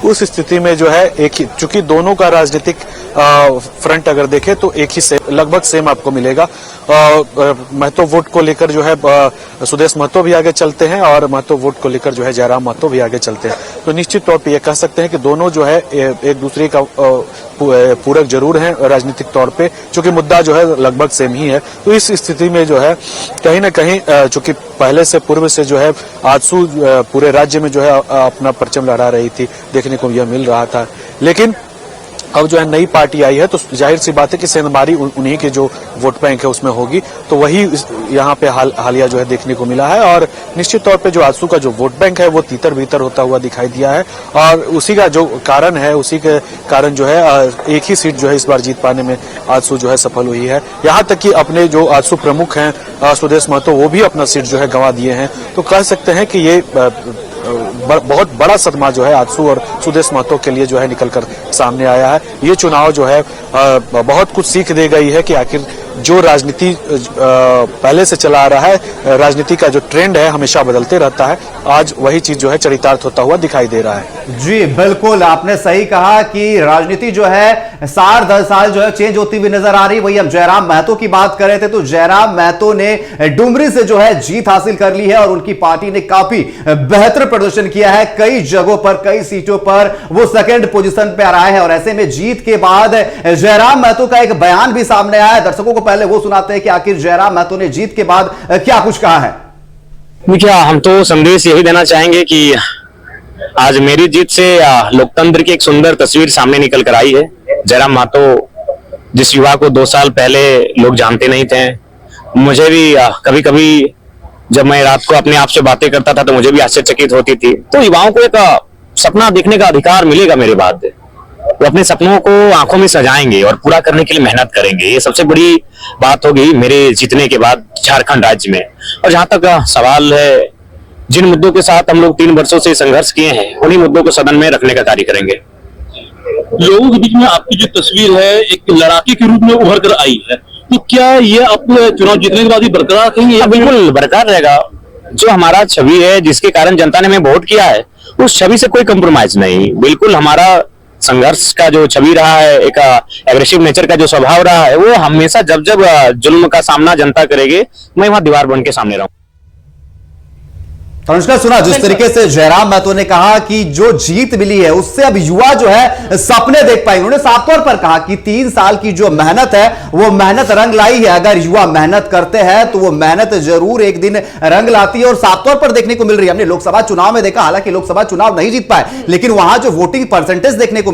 उस स्थिति में जो है एक ही, चूंकि दोनों का राजनीतिक फ्रंट अगर देखें तो एक ही लगभग सेम आपको मिलेगा। महतो वोट को लेकर जो है सुदेश महतो भी आगे चलते हैं और महतो वोट को लेकर जो है जयराम महतो भी आगे चलते हैं। तो निश्चित तौर पे ये कह सकते हैं कि दोनों जो है एक दूसरे का पूरक जरूर हैं राजनीतिक तौर पे, चूंकि मुद्दा जो है लगभग सेम ही है। तो इस स्थिति में जो है कहीं ना कहीं चूंकि पहले से पूर्व से जो है आजसू पूरे राज्य में जो है अपना परचम लहरा रही थी, देखने को यह मिल रहा था। लेकिन अब जो है नई पार्टी आई है तो जाहिर सी बात है कि सेंधमारी उन्हीं के जो वोट बैंक है उसमें होगी, तो वही यहाँ पे हालिया जो है देखने को मिला है। और निश्चित तौर पे जो आजसू का जो वोट बैंक है वो तीतर भीतर होता हुआ दिखाई दिया है और उसी का जो कारण है, उसी के कारण जो है एक ही सीट जो है इस बार जीत पाने में आजसू जो है सफल हुई है। यहाँ तक कि अपने जो आजसू प्रमुख हैं सुदेश महतो, वो भी अपना सीट जो है गंवा दिए हैं। तो कह सकते हैं कि ये बहुत बड़ा सदमा जो है आजसू और सुदेश महतो के लिए जो है निकलकर सामने आया है। ये चुनाव जो है बहुत कुछ सीख दे गई है कि आखिर जो राजनीति पहले से चला आ रहा है, राजनीति का जो ट्रेंड है हमेशा बदलते रहता है, आज वही चीज जो है चरितार्थ होता हुआ दिखाई दे रहा है। जी बिल्कुल, आपने सही कहा कि राजनीति जो है 7-10 साल जो है चेंज होती हुई नजर आ रही। वही हम जयराम महतो की बात कर रहे थे तो जयराम महतो ने डुमरी से जो है जीत हासिल कर ली है और उनकी पार्टी ने काफी बेहतर प्रदर्शन किया है। कई जगहों पर, कई सीटों पर वो सेकंड पोजीशन पे आ रहा है और ऐसे में जीत के बाद जयराम महतो का एक बयान भी सामने आया है। दर्शकों को पहले वो सुनाते हैं कि आखिर जयराम महतो ने जीत के बाद क्या कुछ कहा है। देखिए, हम तो संदेश यही देना चाहेंगे कि आज मेरी जीत से लोकतंत्र की एक सुंदर तस्वीर सामने निकल कर आई है। जयराम महतो जिस युवा को 2 साल पहले लोग जानते नहीं थे, मुझे भी कभी कभी जब मैं रात को अपने आप से बातें करता था तो मुझे भी आश्चर्यचकित होती थी। तो युवाओं को एक सपना देखने का अधिकार मिलेगा मेरे बाद, वो अपने सपनों को आंखों में सजाएंगे और पूरा करने के लिए मेहनत करेंगे। ये सबसे बड़ी बात होगी मेरे जीतने के बाद झारखंड राज्य में। और जहां तक सवाल है, जिन मुद्दों के साथ हम लोग 3 वर्षों से संघर्ष किए हैं, उन्हीं मुद्दों को सदन में रखने का कार्य करेंगे। लोगों के बीच में आपकी जो तस्वीर है एक लड़ाके के रूप में उभर कर आई है, तो क्या ये आप चुनाव जीतने के बाद ही बरकरार रखेंगे? बिल्कुल बरकरार रहेगा। जो हमारा छवि है, जिसके कारण जनता ने हमें वोट किया है, उस छवि से कोई कंप्रोमाइज नहीं। बिल्कुल हमारा संघर्ष का जो छवि रहा है, एक एग्रेसिव नेचर का जो स्वभाव रहा है, वो हमेशा जब जब जुल्म का सामना जनता करेगी, मैं वहां दीवार बन के सामने रहूं। अनुष्का, सुना जिस तरीके से जयराम महतो ने कहा कि जो जीत मिली है उससे अब युवा जो है सपने देख पाएंगे। उन्होंने साफ तौर पर कहा कि 3 साल की जो मेहनत है वो मेहनत रंग लाई है। अगर युवा मेहनत करते हैं तो वो मेहनत जरूर एक दिन रंग लाती है और साफ तौर पर देखने को मिल रही है। हमने लोकसभा चुनाव में देखा, हालांकि लोकसभा चुनाव नहीं जीत पाए, लेकिन वहां जो वोटिंग परसेंटेज देखने को